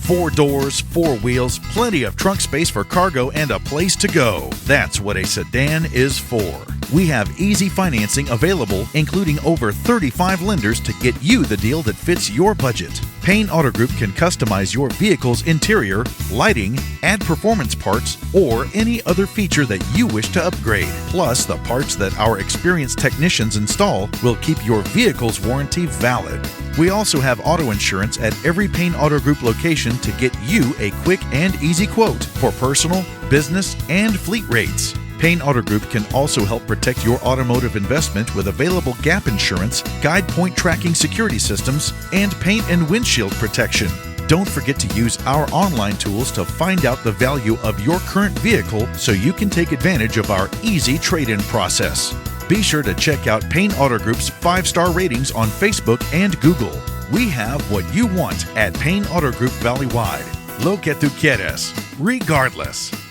4 doors, 4 wheels, plenty of trunk space for cargo, and a place to go. That's what a sedan is for. We have easy financing available, including over 35 lenders to get you the deal that fits your budget. Payne Auto Group can customize your vehicle's interior, lighting, add performance parts, or any other feature that you wish to upgrade. Plus, the parts that our experienced technicians install will keep your vehicle's warranty valid. We also have auto insurance at every Payne Auto Group location to get you a quick and easy quote for personal, business, and fleet rates. Payne Auto Group can also help protect your automotive investment with available gap insurance, guide point tracking security systems, and paint and windshield protection. Don't forget to use our online tools to find out the value of your current vehicle so you can take advantage of our easy trade-in process. Be sure to check out Payne Auto Group's 5-star ratings on Facebook and Google. We have what you want at Payne Auto Group Valley-wide. Lo que tú quieres, regardless.